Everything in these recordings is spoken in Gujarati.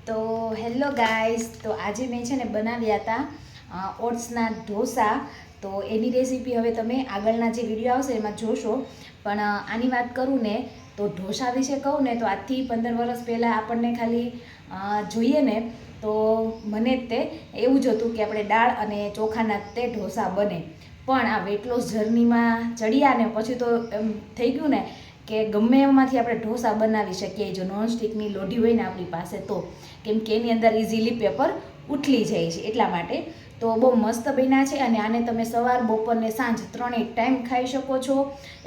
તો હેલો ગાઈસ, તો આજે મેં છે ને બનાવ્યા હતા ઓટ્સના ઢોસા. તો એની રેસીપી હવે તમે આગળના જે વિડીયો આવશે એમાં જોશો. પણ આની વાત કરું ને તો ઢોસા વિશે કહું ને તો આજથી 15 વર્ષ પહેલાં આપણને ખાલી જોઈએ ને તો મને તે એવું જ હતું કે આપણે દાળ અને ચોખાના તે ઢોસા બને. પણ આ વેટ લોસ જર્નીમાં ચડ્યા ને પછી તો એમ થઈ ગયું ને કે ગમે એમાંથી આપણે ઢોસા બનાવી શકીએ જો નોનસ્ટિકની લોઢી હોય ને આપણી પાસે તો, કેમ કે એની અંદર ઇઝીલી પેપર ઉથલી જાય છે એટલા માટે. તો બહુ મસ્ત બન્યા છે અને આને તમે સવાર બપોર ને સાંજ ત્રણેય ટાઈમ ખાઈ શકો છો.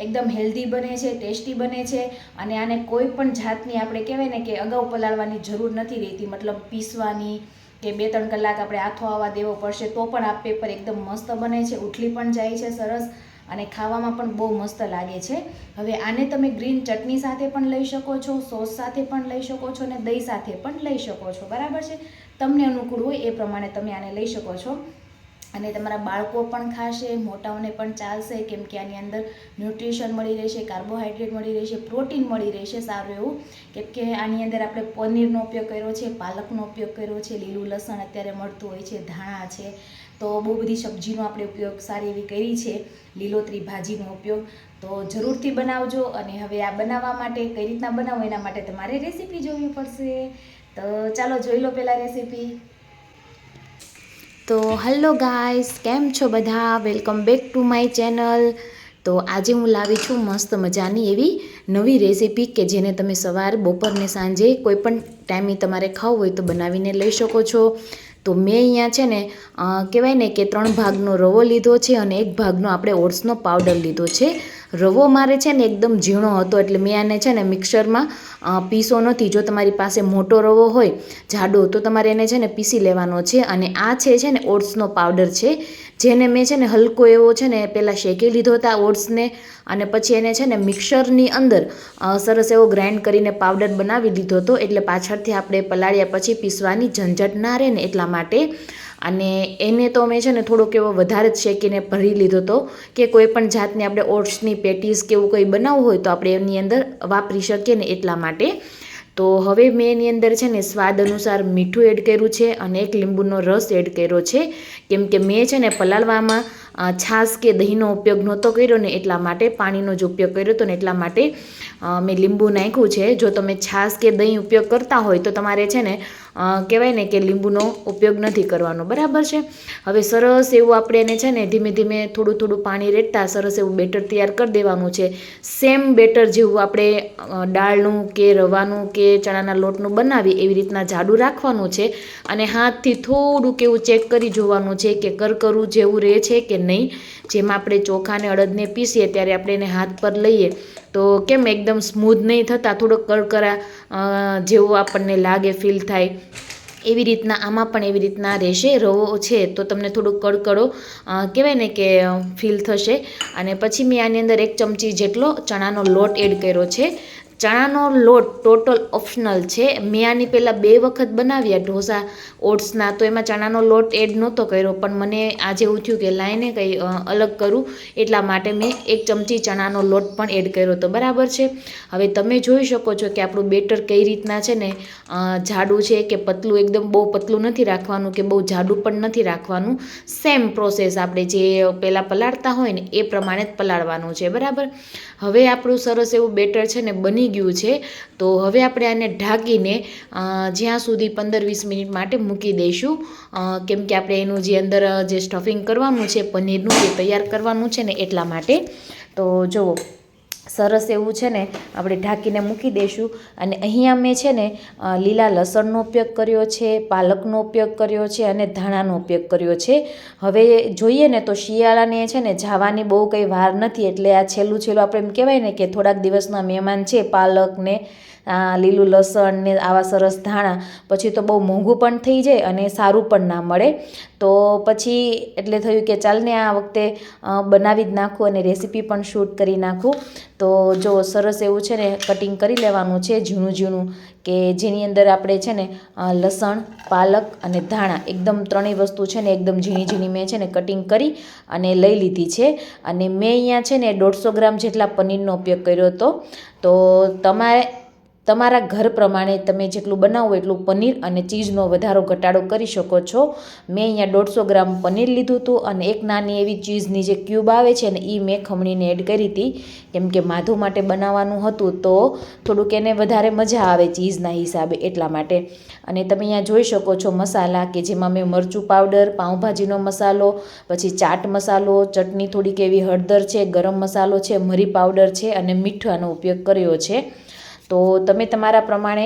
એકદમ હેલ્ધી બને છે, ટેસ્ટી બને છે અને આને કોઈ પણ જાતની આપણે કહેવાય ને કે અગાઉ પલાળવાની જરૂર નથી રહેતી, મતલબ પીસવાની કે 2-3 કલાક આપણે આથો આવવા દેવો પડશે તો પણ આ પેપર એકદમ મસ્ત બને છે, ઉથલી પણ જાય છે સરસ અને ખાવામાં પણ બહુ મસ્ત લાગે છે. હવે આને તમે ગ્રીન ચટણી સાથે પણ લઈ શકો છો, સોસ સાથે પણ લઈ શકો છો અને દહીં સાથે પણ લઈ શકો છો, બરાબર છે. તમને અનુકૂળ હોય એ પ્રમાણે તમે આને લઈ શકો છો અને તમારા બાળકો પણ ખાશે, મોટાઓને પણ ચાલશે, કેમ કે આની અંદર ન્યુટ્રિશન મળી રહેશે, કાર્બોહાઈડ્રેટ મળી રહેશે, પ્રોટીન મળી રહેશે સારું એવું. કેમ કે આની અંદર આપણે પનીરનો ઉપયોગ કર્યો છે, પાલકનો ઉપયોગ કર્યો છે, લીલું લસણ અત્યારે મળતું હોય છે, ધાણા છે, તો બહુ બધી સબ્જીનો આપણે ઉપયોગ સારી એવી કરી છે, લીલોતરી ભાજીનો ઉપયોગ. તો જરૂરથી બનાવજો. અને હવે આ બનાવવા માટે કઈ રીતના બનાવો એના માટે તમારે રેસીપી જોવી પડશે. તો ચાલો જોઈ લો પહેલાં રેસીપી. તો હેલો ગાઈસ, કેમ છો બધા? Welcome back to my channel. તો આજે હું લાવી છું મસ્ત મજાની એવી નવી રેસીપી કે જેને તમે સવાર બપોર ને સાંજે કોઈ પણ ટાઈમે તમારે ખાવું હોય તો બનાવીને લઈ શકો છો. તો મેં અહીંયા છે ને કહેવાય ને કે 3 ભાગનો રવો લીધો છે અને 1 ભાગનો આપણે ઓટ્સનો પાવડર લીધો છે. રવો મારે છે ને એકદમ ઝીણો હતો એટલે મેં આને છે ને મિક્સરમાં પીસો નથી. જો તમારી પાસે મોટો રવો હોય જાડો તો તમારે એને છે ને પીસી લેવાનો છે. અને આ છે ને ઓટ્સનો પાવડર છે, જેને મેં છે ને હલકો એવો છે ને પહેલાં શેકી લીધો હતા ઓટ્સને અને પછી એને છે ને મિક્સરની અંદર સરસ એવો ગ્રાઇન્ડ કરીને પાવડર બનાવી લીધો હતો. એટલે પાછળથી આપણે પલાળ્યા પછી પીસવાની ઝંઝટ ના રહે ને એટલા માટે. અને એને તો મેં છે ને થોડોક એવો વધારે જ શેકીને ભરી લીધો હતો કે કોઈ પણ જાતની આપણે ઓટ્સની પેટીસ કે એવું કંઈ બનાવવું હોય તો આપણે એની અંદર વાપરી શકીએ ને એટલા માટે. તો હવે મેં એની અંદર છે ને સ્વાદ અનુસાર મીઠું એડ કર્યું છે અને 1 લીંબુનો રસ એડ કર્યો છે. કેમ કે મેં છે ને પલાળવામાં છાશ કે દહીંનો ઉપયોગ નહોતો કર્યો ને એટલા માટે, પાણીનો જ ઉપયોગ કર્યો હતો ને એટલા માટે મેં લીંબુ નાખ્યું છે. જો તમે છાશ કે દહીં ઉપયોગ કરતા હોય તો તમારે છે ને કહેવાય ને કે લીંબુનો ઉપયોગ નથી કરવાનો, બરાબર છે. હવે સરસ એવું આપણે એને છે ને ધીમે ધીમે થોડું થોડું પાણી રેડતા સરસ એવું બેટર તૈયાર કરી દેવાનું છે. સેમ બેટર જેવું આપણે દાળનું કે રવાનું કે ચણાના લોટનું બનાવીએ એવી રીતના જાડું રાખવાનું છે અને હાથથી થોડુંક એવું ચેક કરી જોવાનું છે કે કરકરું જેવું રહે છે કે નહીં. જેમ આપણે ચોખાને અડદને પીસીએ ત્યારે આપણે એને હાથ પર લઈએ તો કેમ એકદમ સ્મૂધ નહીં થતાં, થોડોક કરકરા જેવું આપણને લાગે, ફીલ થાય. એવી રીતના આમાં પણ એવી રીતના રહેશે. રવો છે તો તમને થોડુંક કડકડો કહેવાય ને કે ફીલ થશે. અને પછી મેં આની અંદર 1 ચમચી જેટલો ચણાનો લોટ એડ કર્યો છે. ચણાનો લોટ ટોટલ ઓપ્શનલ છે. મેં આની પહેલાં 2 વખત બનાવ્યા ઢોસા ઓટ્સના, તો એમાં ચણાનો લોટ એડ નહોતો કર્યો, પણ મને આજે એવું થયું કે લાઈને કંઈ અલગ કરું એટલા માટે મેં 1 ચમચી ચણાનો લોટ પણ એડ કર્યો હતો, બરાબર છે. હવે તમે જોઈ શકો છો કે આપણું બેટર કઈ રીતના છે ને જાડું છે કે પતલું. એકદમ બહુ પતલું નથી રાખવાનું કે બહુ જાડું પણ નથી રાખવાનું. સેમ પ્રોસેસ આપણે જે પહેલાં પલાળતા હોય ને એ પ્રમાણે જ પલાળવાનું છે, બરાબર. હવે આપણું સરસ એવું બેટર છે ને બની ગયું છે. તો હવે આપણે આને ઢાંકીને જ્યાં સુધી 15-20 મિનિટ માટે મૂકી દઈશું. કેમ કે આપણે એનું જે અંદર જે સ્ટફિંગ કરવાનું છે પનીરનું એ તૈયાર કરવાનું છે ને એટલા માટે. તો જુઓ સરસ એવું છે ને આપણે ઢાંકીને મૂકી દઈશું. અને અહીંયા મેં છે ને લીલા લસણનો ઉપયોગ કર્યો છે, પાલકનો ઉપયોગ કર્યો છે અને ધાણાનો ઉપયોગ કર્યો છે. હવે જોઈએ ને તો શિયાળાને છે ને જવાની બહુ કંઈ વાર નથી, એટલે આ છેલ્લું આપણે એમ કહેવાય ને કે થોડાક દિવસના મહેમાન છે પાલકને લીલું લસણ ને આવા સરસ ધાણા, પછી તો બહુ મોંઘું પણ થઈ જાય અને સારું પણ ના મળે. તો પછી એટલે થયું કે ચાલને આ વખતે બનાવી જ નાખું અને રેસીપી પણ શૂટ કરી નાખું. તો જો સરસ એવું છે ને કટિંગ કરી લેવાનું છે ઝીણું ઝીણું, કે જેની અંદર આપણે છે ને લસણ, પાલક અને ધાણા એકદમ 3 વસ્તુ છે ને એકદમ ઝીણી ઝીણી મેં છે ને કટિંગ કરી અને લઈ લીધી છે. અને મેં અહીંયા છે ને 150 ગ્રામ જેટલા પનીરનો ઉપયોગ કર્યો હતો. તો તમારે તમારા ઘર પ્રમાણે તમે જેટલું બનાવો એટલું પનીર અને ચીઝનો વધારો ઘટાડો કરી શકો છો. મેં અહીંયા 150 ગ્રામ પનીર લીધું હતું અને એક નાની એવી ચીઝની જે ક્યુબ આવે છે ને એ મેં ખમણીને એડ કરી હતી, કેમ કે માધુ માટે બનાવવાનું હતું તો થોડુંક એને વધારે મજા આવે ચીઝના હિસાબે એટલા માટે. અને તમે અહીંયા જોઈ શકો છો મસાલા કે જેમાં મેં મરચું પાવડર, પાઉંભાજીનો મસાલો, પછી ચાટ મસાલો, ચટણી થોડીક એવી, હળદર છે, ગરમ મસાલો છે, મરી પાવડર છે અને મીઠાનો ઉપયોગ કર્યો છે. તો તમે તમારા પ્રમાણે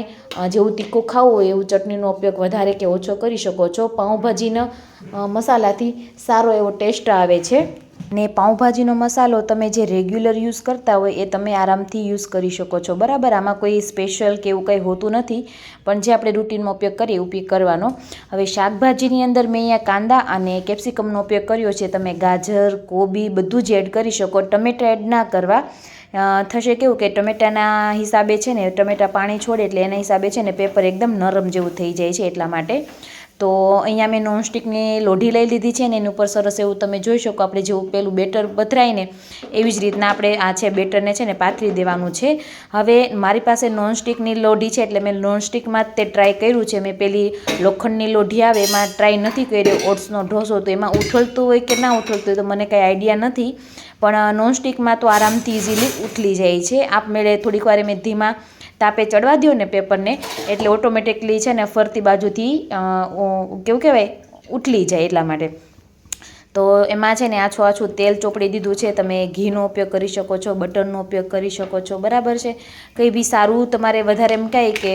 જેવું તીખું ખાવું હોય એવું ચટણીનો ઉપયોગ વધારે કે ઓછો કરી શકો છો. પાઉંભાજીના મસાલાથી સારો એવો ટેસ્ટ આવે છે. ને પાઉંભાજીનો મસાલો તમે જે રેગ્યુલર યુઝ કરતા હોય એ તમે આરામથી યુઝ કરી શકો છો, બરાબર. આમાં કોઈ સ્પેશિયલ કે એવું કંઈ હોતું નથી, પણ જે આપણે રૂટીનમાં ઉપયોગ કરીએ એ ઉપયોગ કરવાનો. હવે શાકભાજીની અંદર મેં અહીંયા કાંદા અને કેપ્સિકમનો ઉપયોગ કર્યો છે. તમે ગાજર, કોબી બધું જ એડ કરી શકો. ટમેટા એડ ના કરવા. થશે કેવું કે ટમેટાના હિસાબે છે ને, ટમેટા પાણી છોડે એટલે એના હિસાબે છે ને પેપર એકદમ નરમ જેવું થઈ જાય છે એટલા માટે. તો અહીંયા મેં નોનસ્ટિકની લોઢી લઈ લીધી છે ને એની ઉપર સરસ એવું તમે જોઈ શકો આપણે જેવું પેલું બેટર પથરાય ને એવી જ રીતના આપણે આ છે બેટરને છે ને પાથરી દેવાનું છે. હવે મારી પાસે નોનસ્ટિકની લોઢી છે એટલે મેં નોનસ્ટિકમાં જ તે ટ્રાય કર્યું છે. મેં પેલી લોખંડની લોઢી આવે એમાં ટ્રાય નથી કર્યો ઓટ્સનો ઢોસો, તો એમાં ઉથલતું હોય કે ના ઉથલતું હોય તો મને કાંઈ આઈડિયા નથી, પણ નોનસ્ટિકમાં તો આરામથી ઇઝીલી ઉથલી જાય છે. આપમેળે થોડીક વાર મેં ધીમા તાપે ચડવા દો ને પેપરને એટલે ઓટોમેટિકલી છે ને ફરતી બાજુથી કેવું કહેવાય ઉથલી જાય એટલા માટે. તો એમાં છે ને આછું તેલ ચોપડી દીધું છે. તમે ઘીનો ઉપયોગ કરી શકો છો, બટરનો ઉપયોગ કરી શકો છો, બરાબર છે. કંઈ બી સારું તમારે વધારે એમ કહે કે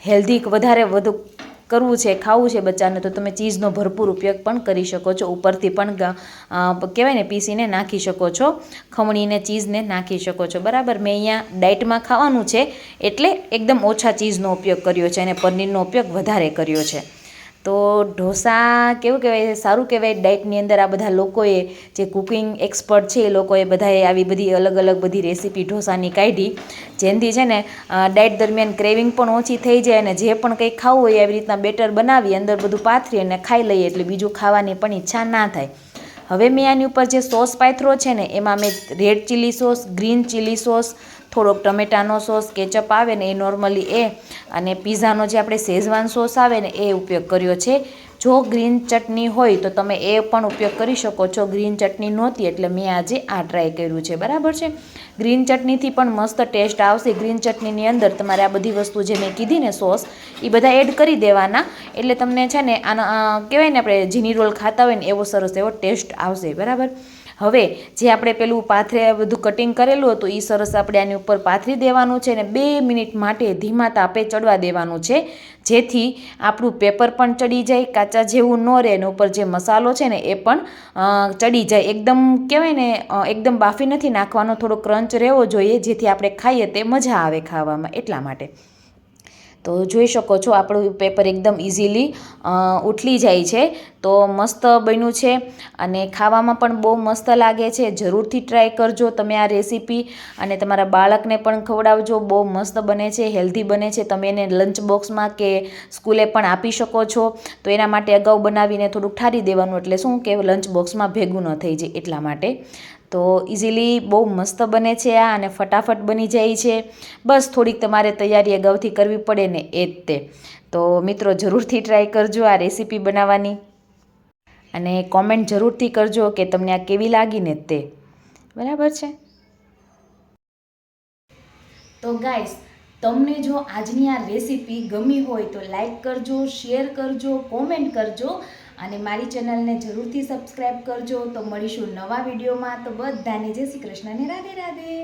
હેલ્ધી વધુ કરવું છે, ખાવું છે બચ્ચાને, તો તમે ચીઝનો ભરપૂર ઉપયોગ પણ કરી શકો છો. ઉપરથી પણ કહેવાય ને પીસીને નાખી શકો છો, ખમણીને ચીઝને નાખી શકો છો, બરાબર. મેં અહીંયા ડાયટમાં ખાવાનું છે એટલે એકદમ ઓછા ચીઝનો ઉપયોગ કર્યો છે અને પનીરનો ઉપયોગ વધારે કર્યો છે. તો ઢોસા કેવું કહેવાય, સારું કહેવાય. ડાયટની અંદર આ બધા લોકોએ જે કુકિંગ એક્સપર્ટ છે એ લોકોએ બધાએ આવી બધી અલગ અલગ બધી રેસીપી ઢોસાની કાઢી, જેનાથી છે ને ડાયટ દરમિયાન ક્રેવિંગ પણ ઓછી થઈ જાય અને જે પણ કંઈ ખાવું હોય એવી રીતના બેટર બનાવી અંદર બધું પાથરી અને ખાઈ લઈએ એટલે બીજું ખાવાની પણ ઈચ્છા ના થાય. હવે મેં આની ઉપર જે સોસ પાથરો છે ને એમાં મેં red chilli sauce, green chilli sauce, થોડોક ટમેટાનો સોસ, કેચઅપ આવે ને એ નોર્મલી એ, અને પીઝાનો જે આપણે શેઝવાન સોસ આવે ને એ ઉપયોગ કર્યો છે. જો ગ્રીન ચટણી હોય તો તમે એ પણ ઉપયોગ કરી શકો છો. ગ્રીન ચટણી નહોતી એટલે મેં આજે આ ટ્રાય કર્યું છે, બરાબર છે. ગ્રીન ચટણીથી પણ મસ્ત ટેસ્ટ આવશે. ગ્રીન ચટણીની અંદર તમારે આ બધી વસ્તુ જે મેં કીધી ને સોસ એ બધા એડ કરી દેવાના એટલે તમને છે ને આનો કહેવાય ને આપણે જીની રોલ ખાતા હોય ને એવો સરસ એવો ટેસ્ટ આવશે, બરાબર. હવે જે આપણે પેલું પાથરે બધું કટિંગ કરેલું હતું એ સરસ આપણે આની ઉપર પાથરી દેવાનું છે ને 2 મિનિટ માટે ધીમા તાપે ચડવા દેવાનું છે, જેથી આપણું પેપર પણ ચડી જાય, કાચા જેવું ન રહે, અને ઉપર જે મસાલો છે ને એ પણ ચડી જાય. એકદમ કહેવાય ને એકદમ બાફી નથી નાખવાનો, થોડો ક્રંચ રહેવો જોઈએ જેથી આપણે ખાઈએ તે મજા આવે ખાવામાં એટલા માટે. તો જોઈ શકો છો આપણું પેપર એકદમ ઇઝીલી ઉથલી જાય છે. તો મસ્ત બન્યું છે અને ખાવામાં પણ બહુ મસ્ત લાગે છે. જરૂરથી ટ્રાય કરજો તમે આ રેસીપી અને તમારા બાળકને પણ ખવડાવજો. બહુ મસ્ત બને છે, હેલ્ધી બને છે. તમે એને લંચ બોક્સમાં કે સ્કૂલે પણ આપી શકો છો. તો એના માટે અગાઉ બનાવીને થોડુંક ઠારી દેવાનું એટલે શું કે લંચ બોક્સમાં ભેગું ન થઈ જાય એટલા માટે. તો ઇઝીલી બહુ મસ્ત બને છે આ અને ફટાફટ બની જાય છે. બસ થોડીક તમારે તૈયારી અગાઉથી કરવી પડે ને એ જ તે. તો મિત્રો જરૂરથી ટ્રાય કરજો આ રેસીપી બનાવવાની અને કોમેન્ટ જરૂરથી કરજો કે તમને આ કેવી લાગી ને તે, બરાબર છે. તો ગાઈસ તમને જો આજની આ રેસીપી ગમી હોય તો લાઈક કરજો, શેર કરજો, કોમેન્ટ કરજો અને મારી ચેનલને જરૂરથી સબસ્ક્રાઈબ કરજો. તો મળીશું નવા વિડીયોમાં. તો બધાને જય શ્રી કૃષ્ણ ને રાધે રાધે.